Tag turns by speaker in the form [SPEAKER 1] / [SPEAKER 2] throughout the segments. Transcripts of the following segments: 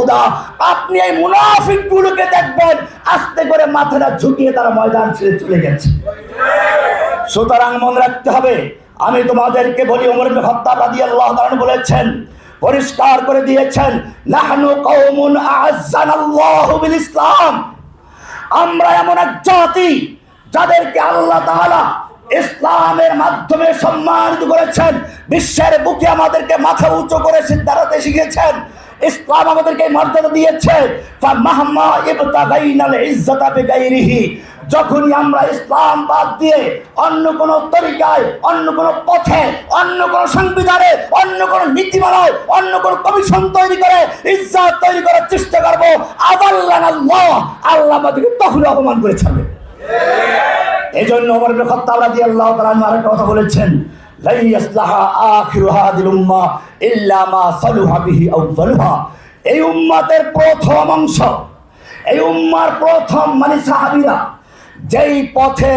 [SPEAKER 1] ইয়াউদা, আপনি এই মুনাফিকগুলোকে দেখবেন আস্তে করে মাথাটা ঝুঁকিয়ে তারা ময়দান ছেড়ে চলে গেছে। সুতরাং মনে রাখতে হবে, আমি তোমাদেরকে বলি, ওমর ইবনে খাত্তাব রাদিয়াল্লাহু তাআলা বলেছেন, পরিষ্কার করে দিয়েছেন, নাহনু কওমুন আ'আজ্জানাল্লাহু বিল ইসলাম, আমরা এমন এক জাতি যাদেরকে আল্লাহ তাআলা ইসলামের মাধ্যমে সম্মানিত করেছেন। বিশ্বের বুকে আমাদেরকে মাথা উঁচু করে দাঁড়াতে শিখিয়েছেন। ইসলাম আমাদেরকে মর্যাদা দিয়েছে। ফামাহমা ইবতাগাইনাল ইজ্জাতা বিগাইরিহি, যখনই আমরা ইসলাম বাদ দিয়ে অন্য কোন তরিকায়, অন্য কোন পথে, অন্য কোন সংবিধানে, অন্য কোন নীতিমালায়, অন্য কোন কমিশন তৈরি করে ইজ্জত তৈরি করার চেষ্টা করবো, আল্লাহ আমাদেরকে তখন অপমান করে ছাড়বে। এই জন্য ওমর ইবনে খাত্তাব রাদিয়াল্লাহু তাআলা আরেকটা কথা বলেছেন, লা ইয়াসলাহা আখিরু হাযিল উম্মাহ ইল্লা মা সালুহা বিহি আউয়ালুহা। এই উম্মতের প্রথম অংশ, এই উম্মার প্রথম মানে সাহাবীরা যেই পথে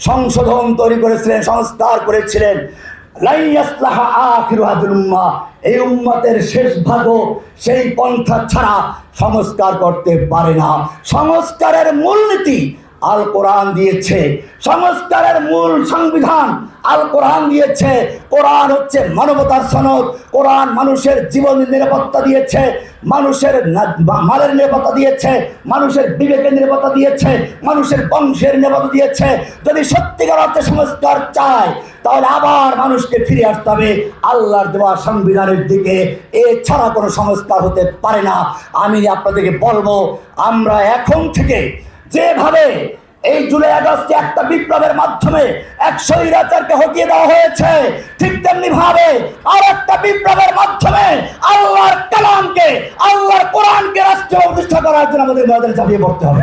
[SPEAKER 1] সংশোধন তৈরি করেছিলেন, সংস্কার করেছিলেন, লা ইয়াসলাহা আখিরু হাযিল উম্মাহ, এই উম্মতের শেষ ভাগও সেই পন্থা ছাড়া সংস্কার করতে পারে না। সংস্কারের মূলনীতি আল কোরআন দিয়েছে, সংস্কারের মূল সংবিধান আল কোরআন দিয়েছে। কোরআন হচ্ছে মানবতার সনদ। কোরআন মানুষের জীবনের নিরাপত্তা দিয়েছে, মানুষের মালের নিরাপত্তা দিয়েছে, মানুষের বিবেকের নিরাপত্তা দিয়েছে, মানুষের বংশের নিরাপত্তা দিয়েছে। যদি সত্যিকার অর্থে সংস্কার চায় তাহলে আবার মানুষকে ফিরে আসতে হবে আল্লাহর দেওয়া সংবিধানের দিকে। এছাড়া কোনো সংস্কার হতে পারে না। আমি আপনাদেরকে বলবো, আমরা এখন থেকে যেভাবে এই জুলাই আগস্টে একটা বিপ্লবের মাধ্যমে এক স্বৈরাচারকে হটিয়ে দেওয়া হয়েছে, ঠিক তেমনি ভাবে আর একটা বিপ্লবের মাধ্যমে আল্লাহর কালামকে, আল্লাহর কোরআনকে রাষ্ট্র প্রতিষ্ঠা করার জন্য আমাদের ময়দানে চাপিয়ে পড়তে হবে।